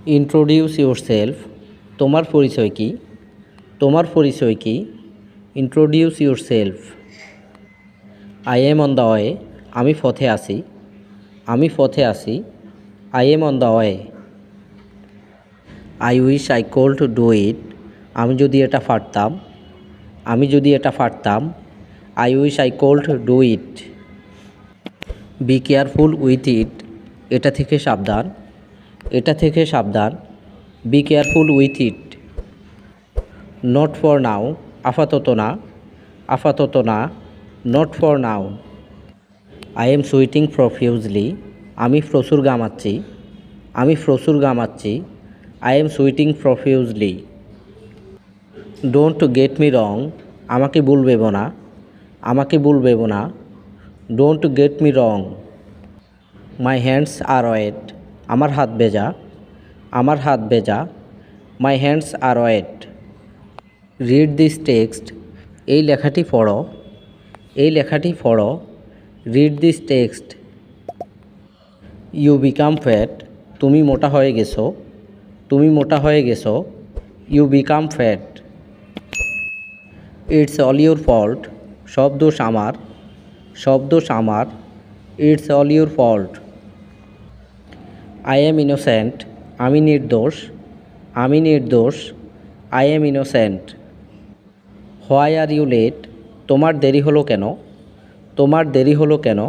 Introduce yourself. তোমার পরিচয় কি? তোমার পরিচয় কি? Introduce yourself. I am on the way. আমি পথে আছি। আমি পথে আছি। I M on the way. I wish I could do it. আমি যদি এটা পারতাম। আমি যদি এটা পারতাম। I wish I could do it. Be careful with it. এটা থেকে সাবধান। এটা থেকে সাবধান। Be careful with it. Not for now. আপাতত না। আপাতত না। Not for now. I am sweating প্রফিউজলি। আমি প্রচুর ঘামাচ্ছি। আমি প্রচুর ঘামাচ্ছি। I am sweating profusely. Don't get me wrong. আমাকে ভুল ভেবো না। আমাকে ভুল ভেবো না। Don't get me wrong. My hands are wet. আমার হাত ভেজা। আমার হাত ভেজা। My hands are wet. Read this text. এই লেখাটি পড়ো। এই লেখাটি পড়ো। Read this text. You become fat. তুমি মোটা হয়ে গেছো। তুমি মোটা হয়ে গেছো। You become fat. It's all your fault. সব দোষ আমার। সব দোষ আমার। It's all your fault. I am innocent. আমি নির্দোষ। আমি নির্দোষ। I am innocent. Why are you late. তোমার দেরি হলো কেন? তোমার দেরি হলো কেন?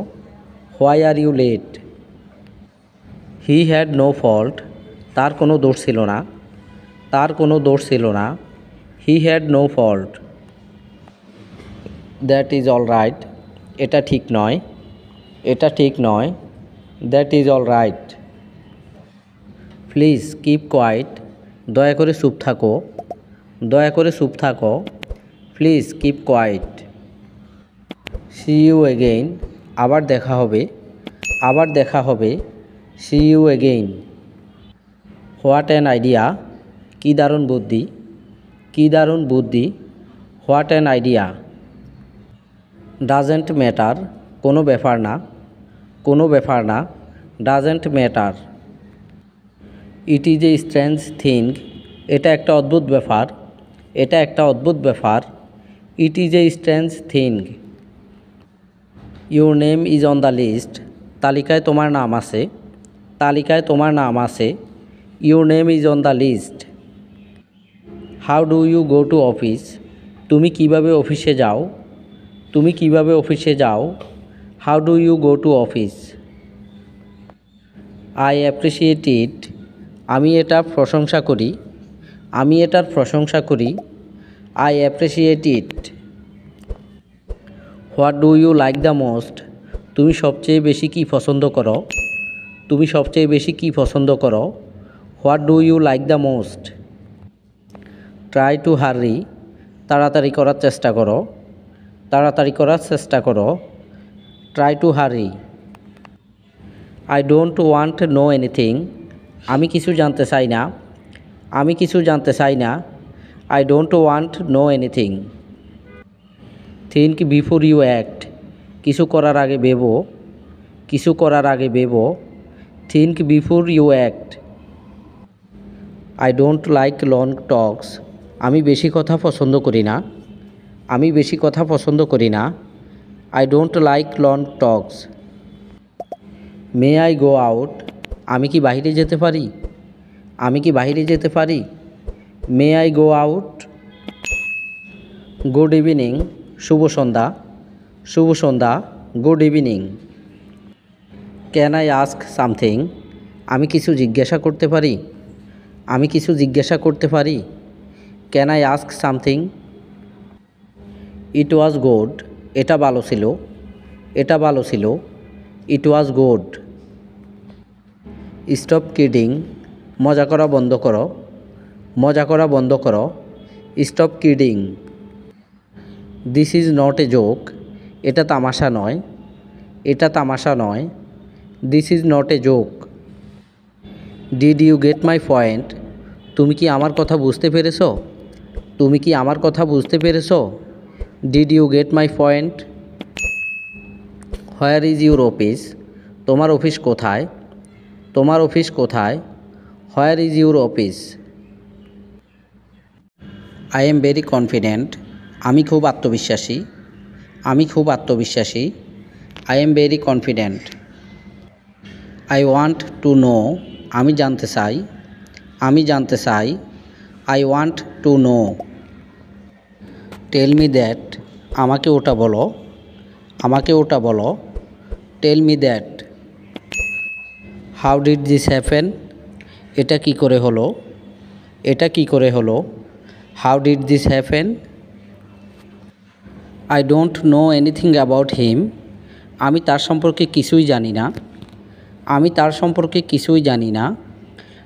Why are you late. He had no fault. তার কোনো দোষ ছিল না। তার কোনো দোষ ছিল না। He had no fault. That is all right. এটা ঠিক নয়। এটা ঠিক নয়। That is all right. Please keep quiet. দয়া করে চুপ থাকো। দয়া করে চুপ থাকো। Please keep quiet. See you again. আবার দেখা হবে। আবার দেখা হবে। See you again. What an idea. কী দারুণ বুদ্ধি। কী দারুণ বুদ্ধি। What an idea. Doesn't matter. কোনো ব্যাপার না। কোনো ব্যাপার না। Doesn't matter. It is a strange thing. এটা একটা অদ্ভুত ব্যাপার। এটা একটা অদ্ভুত ব্যাপার। It is a strange thing. Your name is on the list. তালিকায় তোমার নাম আছে। তালিকায় তোমার নাম আছে। Your name is on the list. How do you go to office. তুমি কিভাবে অফিসে যাও? তুমি কিভাবে অফিসে যাও? How do you go to office. I appreciate it. আমি এটা প্রশংসা করি। আমি এটার প্রশংসা করি। I appreciate it. What do you like the most. তুমি সবচেয়ে বেশি কী পছন্দ করো? তুমি সবচেয়ে বেশি কী পছন্দ করো? What do you like the most. Try to hurry. তাড়াতাড়ি করার চেষ্টা করো। তাড়াতাড়ি করার চেষ্টা করো। Try to hurry. I don't want know anything. আমি কিছু জানতে চাই না। আমি কিছু জানতে চাই না। I don't want know anything. Think before you act. কিছু করার আগে ভেবো। কিছু করার আগে ভেবো। Think before you act. I don't like long talks. আমি বেশি কথা পছন্দ করি না। আমি বেশি কথা পছন্দ করি না। I don't like long talks. May I go out. আমি কি বাইরে যেতে পারি? আমি কি বাইরে যেতে পারি? May I go out. Good evening. শুভ সন্ধ্যা। শুভ সন্ধ্যা। Good evening. Can I ask something. আমি কিছু জিজ্ঞাসা করতে পারি? আমি কিছু জিজ্ঞাসা করতে পারি? Can I ask something. It was good. এটা ভালো ছিল। এটা ভালো ছিল। It was good. Stop kidding. মজা করা বন্ধ করো। মজা করা বন্ধ করো। Stop kidding. This is not a joke. এটা তামাশা নয়। এটা তামাশা নয়। This is not a joke. Did you get my point. তুমি কি আমার কথা বুঝতে পেরেছ? তুমি কি আমার কথা বুঝতে পেরেছ? Did you get my point. Where is your office. তোমার অফিস কোথায়? তোমার অফিস কোথায়? Where is your office? I am very confident. আমি খুব আত্মবিশ্বাসী। আমি খুব আত্মবিশ্বাসী। I am very confident. I want to know. আমি জানতে চাই। আমি জানতে চাই। I want to know. Tell me that. আমাকে ওটা বলো। আমাকে ওটা বলো। Tell me that. How did this happen? এটা কি করে হলো? এটা কি করে হলো? How did this happen? I don't know anything about হিম। আমি তার সম্পর্কে কিছুই জানি না। আমি তার সম্পর্কে কিছুই জানি না।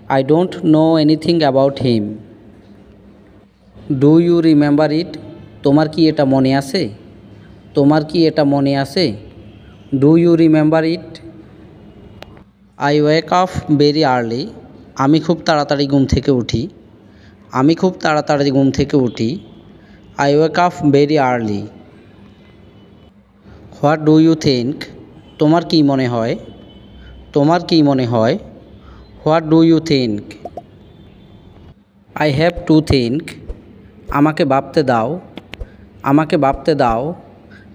I don't know anything about him. Do you remember it? তোমার কি এটা মনে আছে? তোমার কি এটা মনে আছে? Do you remember it? I wake up very early. আমি খুব তাড়াতাড়ি ঘুম থেকে উঠি। আমি খুব তাড়াতাড়ি ঘুম থেকে উঠি। I wake up very early. What do you think? তোমার কি মনে হয়? তোমার কি মনে হয়? What do you think? I have to think. আমাকে ভাবতে দাও। আমাকে ভাবতে দাও।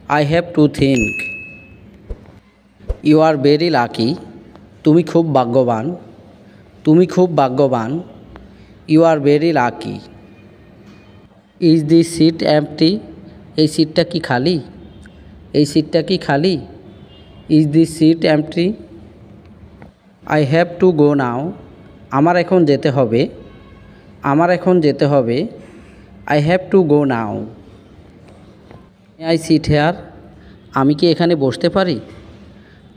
I have to think. You are very lucky. তুমি খুব ভাগ্যবান। তুমি খুব ভাগ্যবান। You are very lucky. Is this seat empty? এই সিটটা কি খালি? এই সিটটা কি খালি? Is this seat empty? I have to go নাও। আমার এখন যেতে হবে। আমার এখন যেতে হবে। I have to go now. May I sit here? আমি কি এখানে বসতে পারি?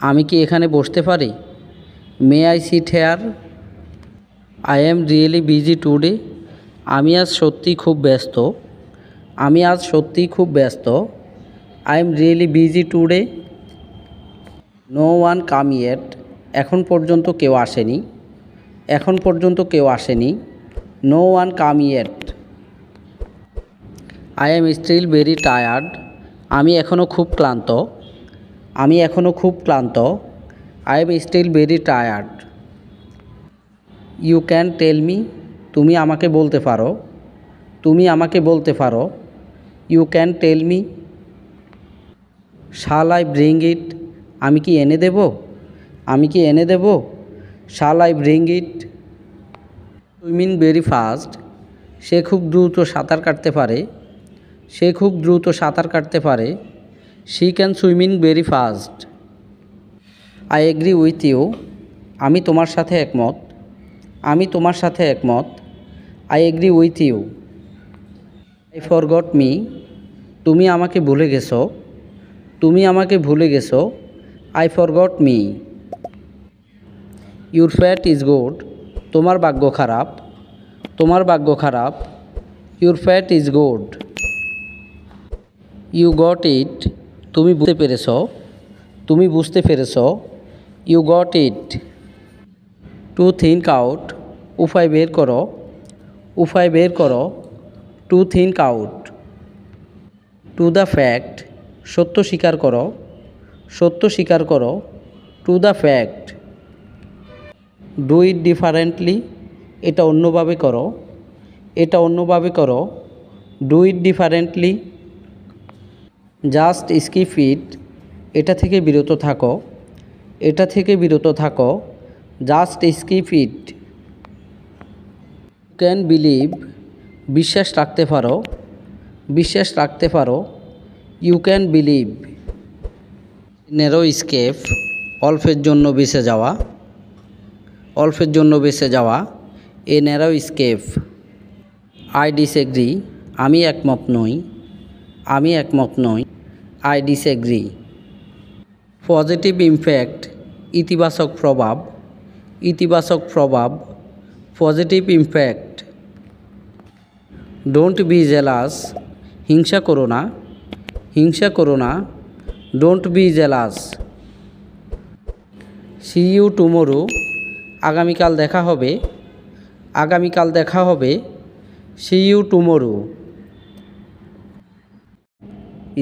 আমি কি এখানে বসতে পারি? May I sit here? I am really busy today. আমি আজ সত্যিই খুব ব্যস্ত। আমি আজ সত্যিই খুব ব্যস্ত। I am really busy today. No one come yet. এখন পর্যন্ত কেউ আসেনি। এখন পর্যন্ত কেউ আসেনি। No one come yet. I am still very tired. আমি এখনও খুব ক্লান্ত। আমি এখনও খুব ক্লান্ত। I am still very tired. You can tell me? তুমি আমাকে বলতে পারো। তুমি আমাকে বলতে পারো। You can tell me. Shall I bring it? আমি কি এনে দেব? আমি কি এনে দেব? Shall I bring it? Swimming very fast. সে খুব দ্রুত সাঁতার কাটতে পারে। সে খুব দ্রুত সাঁতার কাটতে পারে। She can swimming very fast. I agree with you. আমি তোমার সাথে একমত। আমি তোমার সাথে একমত। I agree with you. I forgot me. তুমি আমাকে ভুলে গেছো। তুমি আমাকে ভুলে গেছো। I forgot me. Your fate is good. তোমার ভাগ্য খারাপ। তোমার ভাগ্য খারাপ। Your fate is good. You got it. তুমি বুঝতে পেরেছ। তুমি বুঝতে পেরেছ। You got it. To think out. উপায় বের করো। উপায় বের করো। To think out. To the fact. সত্য স্বীকার করো। সত্য স্বীকার করো। To the fact. Do it differently. এটা অন্যভাবে করো। এটা অন্যভাবে করো। Do it differently. Just skip it. এটা থেকে বিরত থাকো। এটা থেকে বিরত থাকো। Just skip it. Can believe. বিশ্বাস রাখতে পারো। বিশ্বাস রাখতে পারো। You can believe. Narrow escape. অল্পের জন্য বেঁচে যাওয়া। অল্পের জন্য বেঁচে যাওয়া। A narrow escape. I disagree. আমি একমত নই। আমি একমত নই। I disagree. Positive impact. ইতিবাচক প্রভাব। ইতিবাচক প্রভাব। Positive impact. Don't be jealous. হিংসা করো না। হিংসা করো না। Don't be jealous. See you tomorrow. আগামীকাল দেখা হবে। আগামীকাল দেখা হবে। See you tomorrow.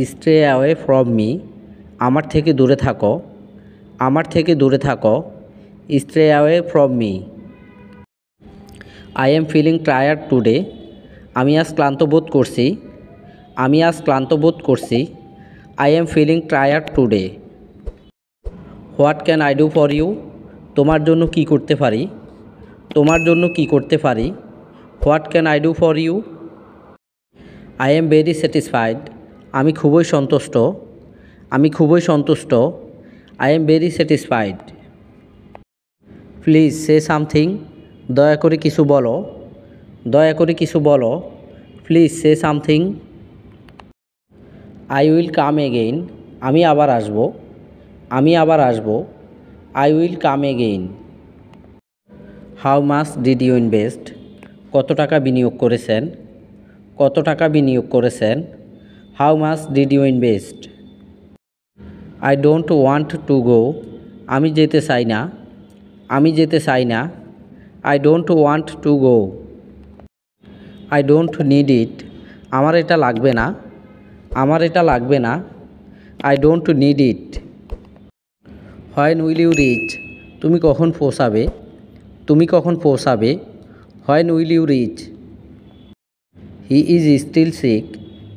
Stay away from me. আমার থেকে দূরে থাকো। আমার থেকে দূরে থাকো। Stay away from me. I am feeling tired today. আমি আজ ক্লান্ত বোধ করছি। আমি আজ ক্লান্ত বোধ করছি। I am feeling tired today. What can I do for you? তোমার জন্য কি করতে পারি? তোমার জন্য কি করতে পারি? What can I do for you? I am very satisfied. আমি খুবই সন্তুষ্ট। আমি খুবই সন্তুষ্ট। I am very satisfied. Please say something. দয়া করে কিছু বলো। দয়া করে কিছু বলো। Please say something. I will come again. আমি আবার আসব। আমি আবার আসব। I will come again. How much did you invest? কত টাকা বিনিয়োগ করেছেন? কত টাকা বিনিয়োগ করেছেন? How much did you invest? I don't want to go. আমি যেতে চাই না। আমি যেতে চাই না। I don't want to go. I don't need it. আমার এটা লাগবে না। আমার এটা লাগবে না। I don't need it. When will you reach? তুমি কখন পৌঁছাবে? তুমি কখন পৌঁছাবে? When will you reach? He is still sick.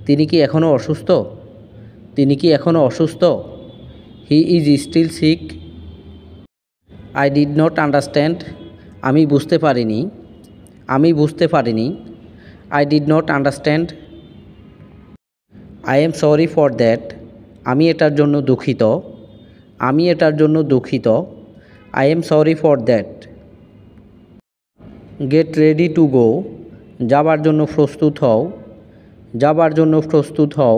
তিনি কি এখনও অসুস্থ? তিনি কি এখনও অসুস্থ? He is still sick. I did not understand. আমি বুঝতে পারিনি। আমি বুঝতে পারিনি। I did not understand. I am sorry for that. আমি এটার জন্য দুঃখিত। আমি এটার জন্য দুঃখিত। I am sorry for that. Get ready to go. যাবার জন্য প্রস্তুত হও। যাবার জন্য প্রস্তুত হও।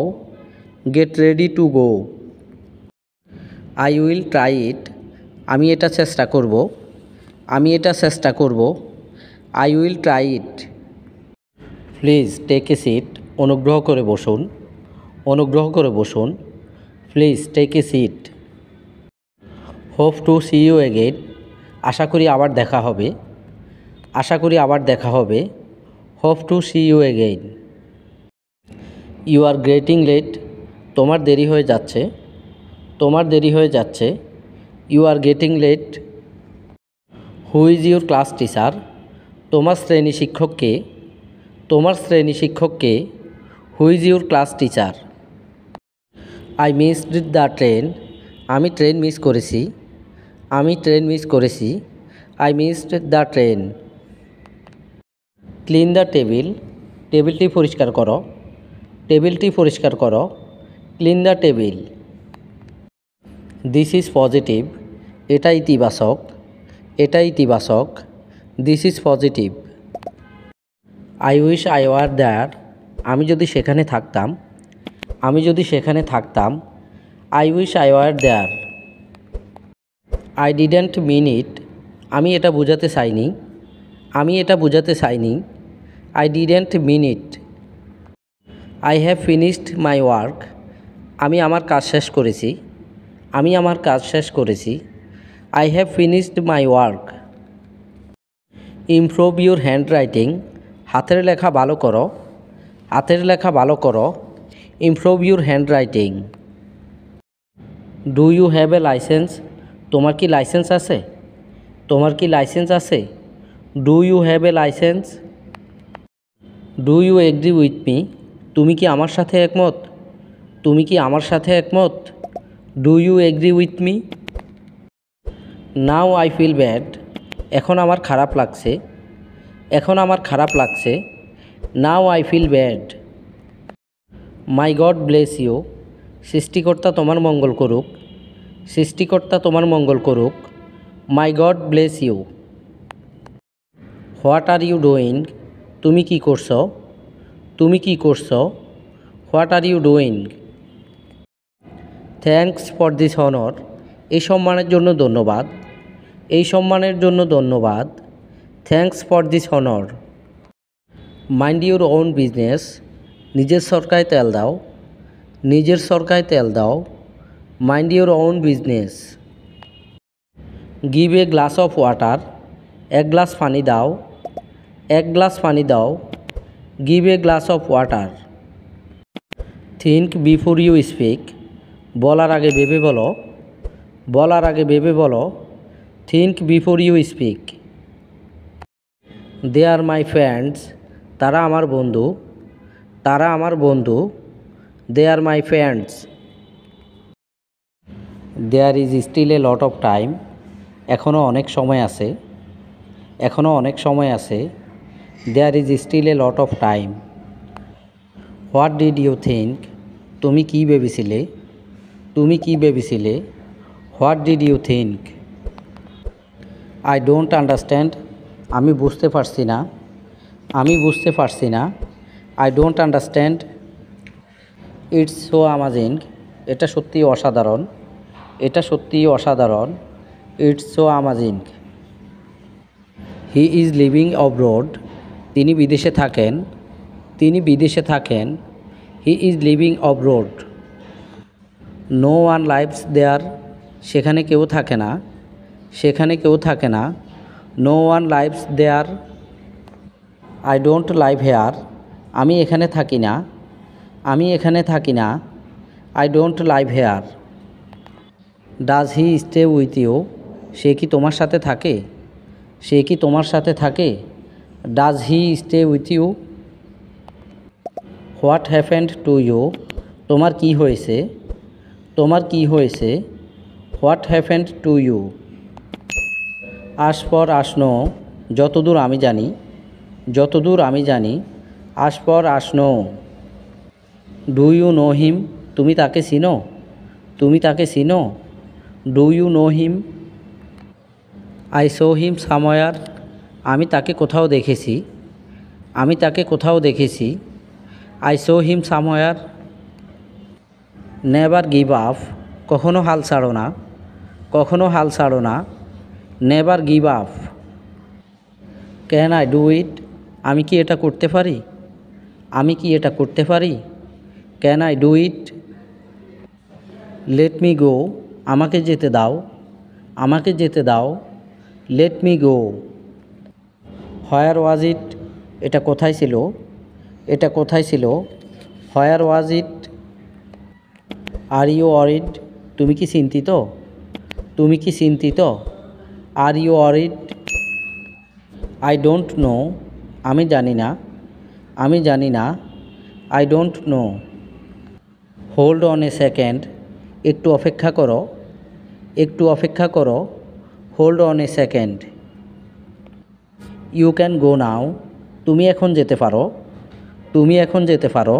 Get ready to go. I will try it. আমি এটা চেষ্টা করব। আমি এটা চেষ্টা করব। I will try it. Please take a seat. অনুগ্রহ করে বসুন। অনুগ্রহ করে বসুন। Please take a seat. Hope to see you again. আশা করি আবার দেখা হবে। আশা করি আবার দেখা হবে। Hope to see you again. You are getting late. তোমার দেরি হয়ে যাচ্ছে। তোমার দেরি হয়ে যাচ্ছে। You are getting late. Who is your class teacher? তোমার শ্রেণী শিক্ষক কে? তোমার শ্রেণী শিক্ষক কে? Who is your class teacher? I missed the train. আমি ট্রেন মিস করেছি। আমি ট্রেন মিস করেছি। I missed the train. Clean the table. টেবিলটি পরিষ্কার করো। টেবিলটি পরিষ্কার করো। Clean the table. This is positive. এটা ইতিবাচক। এটা ইতিবাচক। This is positive. I wish I were there. আমি যদি সেখানে থাকতাম। আমি যদি সেখানে থাকতাম। I wish I were there. I didn't mean it. আমি এটা বোঝাতে চাইনি। আমি এটা বোঝাতে চাইনি। I didn't mean it. I have finished my work. আমি আমার কাজ শেষ করেছি। আমি আমার কাজ শেষ করেছি। I have finished my work. Improve your handwriting. হাতের লেখা ভালো করো। হাতের লেখা ভালো করো। Improve your handwriting. Do you have a licence? তোমার কি লাইসেন্স আছে? তোমার কি লাইসেন্স আছে? Do you have a licence? Do you agree with me? তুমি কি আমার সাথে একমত? তুমি কি আমার সাথে একমত? Do you agree with me? Now I feel bad. এখন আমার খারাপ লাগছে। এখন আমার খারাপ লাগছে। Now I feel bad. My God bless you. সৃষ্টিকর্তা তোমার মঙ্গল করুক। সৃষ্টিকর্তা তোমার মঙ্গল করুক। My God bless you. What are you doing? তুমি কি করছো? তুমি কি করছো? What are you doing? Thanks for this honour. এই সম্মানের জন্য ধন্যবাদ। এই সম্মানের জন্য ধন্যবাদ। থ্যাঙ্কস ফর দিস অনর। Mind your own business. নিজের সরকায় তেল দাও। নিজের সরকায় তেল দাও। Mind your own business. Give a glass of water. এক গ্লাস পানি দাও। এক গ্লাস পানি দাও। Give a glass of water. Think before you speak. বলার আগে ভেবে বলো। বলার আগে ভেবে বলো। Think before you speak. They are my friends, তারা আমার বন্ধু, তারা আমার বন্ধু। They are my friends. There is still a lot of time, এখনও অনেক সময় আছে, এখনও অনেক সময় আছে। There is still a lot of time. What did you think, তুমি কী ভেবেছিলে, তুমি কী ভেবেছিলে। What did you think. I don't understand, আমি বুঝতে পারছি না, আমি বুঝতে পারছি না। I don't understand. It's so amazing, এটা সত্যিই অসাধারণ, এটা সত্যিই অসাধারণ। It's so amazing. He is living abroad, তিনি বিদেশে থাকেন, তিনি বিদেশে থাকেন। He is living অব্রড। No one lives there, সেখানে কেউ থাকে না, সেখানে কেউ থাকে না। No one lives there. I don't live here, আমি এখানে থাকি না, আমি এখানে থাকি না। I don't live here. Does he stay with you, সে কি তোমার সাথে থাকে, সে কি তোমার সাথে থাকে। Does he stay with you. What happened to you, তোমার কি হয়েছে, তোমার কি হয়েছে। What happened to you. As far as no, যতদূর আমি জানি, যতদূর আমি জানি। As far as know. Do you know him, তুমি তাকে চিনো, তুমি তাকে চিনো। Do you know him. I saw him somewhere, আমি তাকে কোথাও দেখেছি, আমি তাকে কোথাও দেখেছি। I saw him somewhere. Never give up, কখনো হাল ছাড়ো না, কখনো হাল ছাড়ো না। Never give up. Can I do it, আমি কি এটা করতে পারি, আমি কি এটা করতে পারি। Can I do it. Late me গো, আমাকে যেতে দাও, আমাকে যেতে দাও। লেট মি গো। হোয়ার ওয়াজ ইট, এটা কোথায় ছিল, এটা কোথায় ছিল। হোয়ার ওয়াজ ইট। আর ইউ ওয়ারিড, তুমি কি চিন্তিত, তুমি কি চিন্তিত। Are you worried. I don't know, আমি জানি না, আমি জানি না। I don't know. Hold on a second, একটু অপেক্ষা করো, একটু অপেক্ষা করো। Hold on a second. You can go now, তুমি এখন যেতে পারো, তুমি এখন যেতে পারো।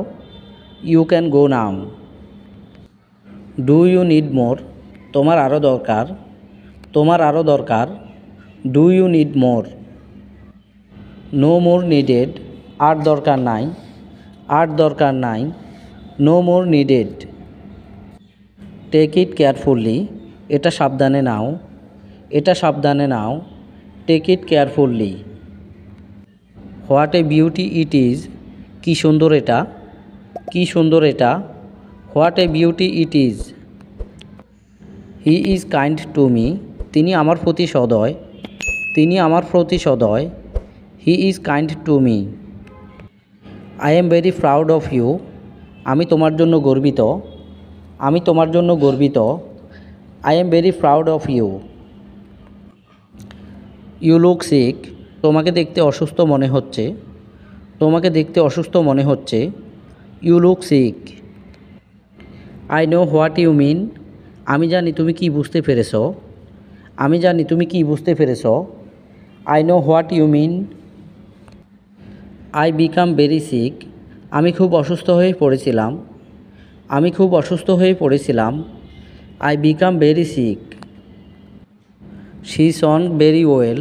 You can go now. Do you need more, তোমার আরও দরকার, তোমার আরও দরকার। Do you need more. No more needed, আর দরকার নাই, আর দরকার নাই। No more needed. Take it carefully, এটা সাবধানে নাও, এটা সাবধানে নাও। Take it carefully. What a beauty it is, কী সুন্দর এটা, কী সুন্দর এটা। What a beauty it is. He is kind to me, তিনি আমার প্রতি সদয়, তিনি আমার প্রতি সদয়। He is kind to me. I am very proud of you, আমি তোমার জন্য গর্বিত, আমি তোমার জন্য গর্বিত। I am very proud of you. You look sick, তোমাকে দেখতে অসুস্থ মনে হচ্ছে, তোমাকে দেখতে অসুস্থ মনে হচ্ছে। You look sick. I know what you mean, আমি জানি তুমি কি বুঝতে পেরেছ, আমি জানি তুমি কি বুঝতে পেরেছ। I know what you mean. I become very sick, আমি খুব অসুস্থ হয়ে পড়েছিলাম, আমি খুব অসুস্থ হয়ে পড়েছিলাম। I become very sick. She sang very well,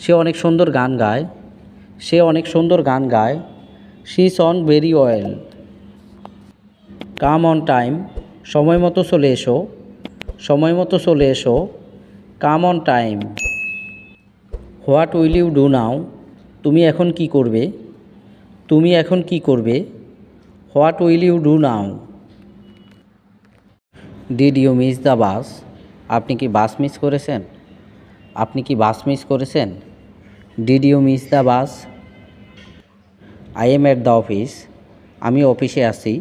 সে অনেক সুন্দর গান গায়, সে অনেক সুন্দর গান গায়। She sang very well. Come on time, সময় মতো চলে এসো, সময় মতো চলে এসো। Come on time. What will you do now, তুমি এখন কি করবে, তুমি এখন কি করবে। What will you do now. Did you miss the bus, আপনি কি বাস মিস করেছেন, আপনি কি বাস মিস করেছেন। Did you miss the bus. I am at the office, আমি অফিসে আছি,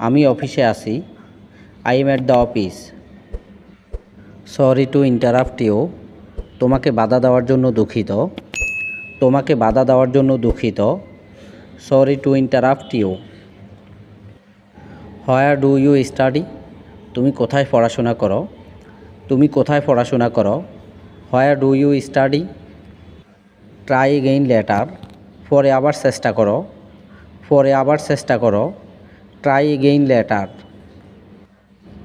আমি অফিসে আছি। I am at the office. Sorry to interrupt you, তোমাকে বাধা দেওয়ার জন্য দুঃখিত, তোমাকে বাধা দেওয়ার জন্য দুঃখিত। Sorry to interrupt you. Where do you study? তুমি কোথায় পড়াশোনা করো? তুমি কোথায় পড়াশোনা করো? Where do you study? Try again later. পরে আবার চেষ্টা করো। পরে আবার চেষ্টা করো। Try again later.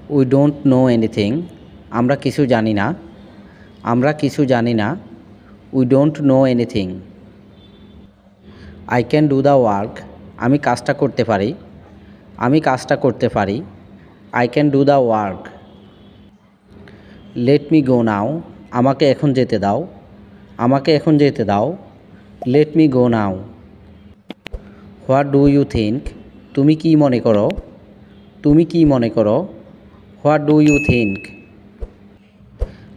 We don't know anything. আমরা কিছু জানি না। আমরা কিছু জানি না। We don't know anything. I can do the work. আমি কাজটা করতে পারি। আমি কাজটা করতে পারি। I can do the work. Let me go now. আমাকে এখন যেতে দাও। আমাকে এখন যেতে দাও। Let me go now. What do you think? তুমি কি মনে করো? তুমি কি মনে করো? What do you think?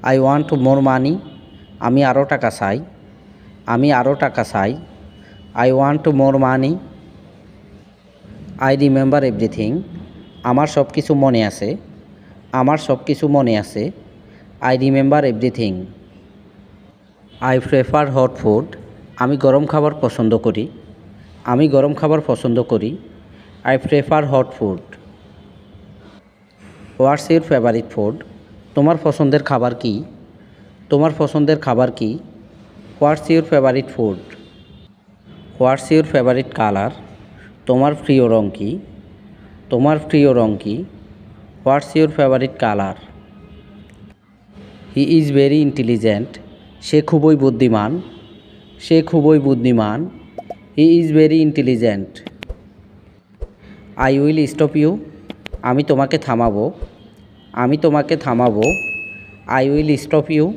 I want more money. আমি আরও টাকা চাই। আমি আরও টাকা চাই। I want more money. I remember everything. আমার সব কিছু মনে আছে। আমার সব কিছু মনে আছে। I remember everything. I prefer hot food. আমি গরম খাবার পছন্দ করি। আমি গরম খাবার পছন্দ করি। I prefer hot food. What's your favourite food? তোমার পছন্দের খাবার কি? তোমার পছন্দের খাবার কি? What's your favourite food? What's your favourite colour? তোমার প্রিয় রং কি? তোমার প্রিয় রং কি? What's your favourite colour? He is very intelligent. সে খুবই বুদ্ধিমান। সে খুবই বুদ্ধিমান। He is very intelligent. I will stop you. আমি তোমাকে থামাবো। আমি তোমাকে থামাবো। I will stop you.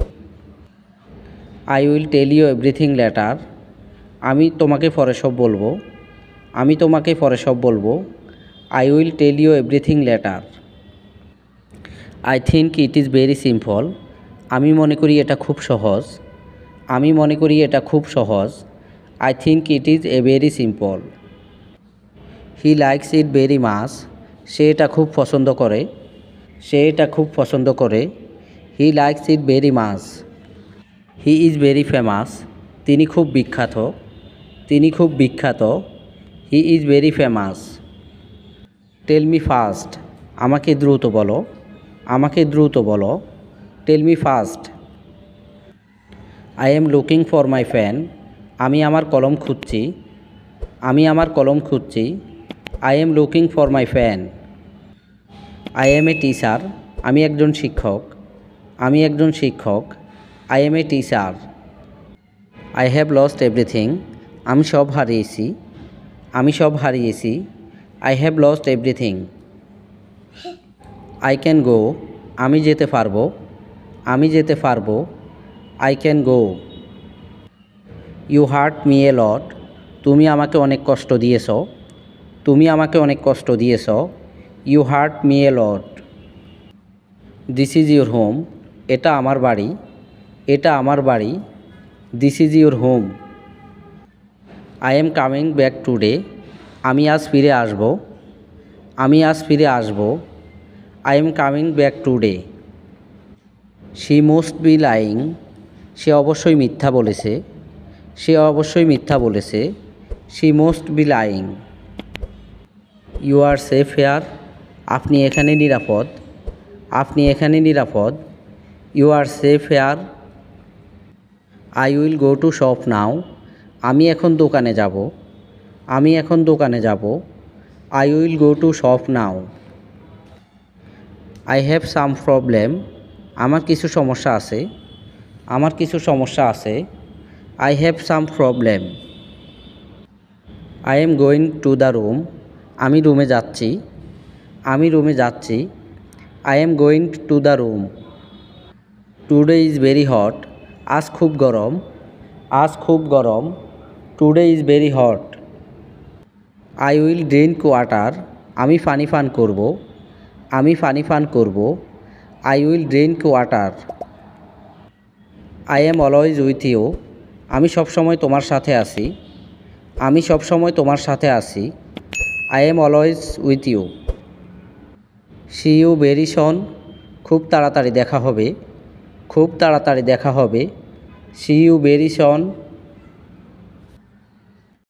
I will tell you everything later. আমি তোমাকে পরে সব বলবো। আমি তোমাকে পরে সব বলবো। I will tell you everything later. I think it is very simple. আমি মনে করি এটা খুব সহজ। আমি মনে করি এটা খুব সহজ। I think it is a very simple. He likes it very much. সে এটা খুব পছন্দ করে। সে এটা খুব পছন্দ করে। He likes it very much. He is very famous. তিনি খুব বিখ্যাত। তিনি খুব বিখ্যাত। He is very famous. Tell me fast. আমাকে দ্রুত বলো। আমাকে দ্রুত বলো। Tell me fast. I am looking for my pen. আমি আমার কলম খুঁজছি। আমি আমার কলম খুঁজছি। I am looking for my pen. I am a teacher. আমি একজন শিক্ষক। আমি একজন শিক্ষক। I am a teacher. I have lost everything. আমি সব হারিয়েছি। আমি সব হারিয়েছি। I have lost everything. I can go. আমি যেতে পারবো। আমি যেতে পারবো। I can go. You hurt me a lot. তুমি আমাকে অনেক কষ্ট দিয়েছ। তুমি আমাকে অনেক কষ্ট দিয়েছ। You hurt me a lot. This is your home. এটা আমার বাড়ি। এটা আমার বাড়ি। This is your home. I am coming back today. আমি আজ ফিরে আসব। আমি আজ ফিরে আসব। I am coming back today. She most be lying. সে অবশ্যই মিথ্যা বলেছে। সে অবশ্যই মিথ্যা বলেছে। She most be lying. You are safe here. আপনি এখানে নিরাপদ। আপনি এখানে নিরাপদ। You are safe hair. I will go to shop now. আমি এখন দোকানে যাব। আমি এখন দোকানে যাব। I will go to shop now. I have some problem. আমার কিছু সমস্যা আছে। আমার কিছু সমস্যা আছে। I have some problem. I am going to the room. আমি রুমে যাচ্ছি। আমি রুমে যাচ্ছি। I am going to the room. Today is very hot. আজ খুব গরম। আজ খুব গরম। Today is very hot. I will drink water. আমি পানি পান করব। আমি পানি পান করব। I will drink water. I am always with you. আমি সবসময় তোমার সাথে আছি। আমি সবসময় তোমার সাথে আছি। I am always with you. See you very soon. খুব তাড়াতাড়ি দেখা হবে। খুব তাড়াতাড়ি দেখা হবে। See you very Son.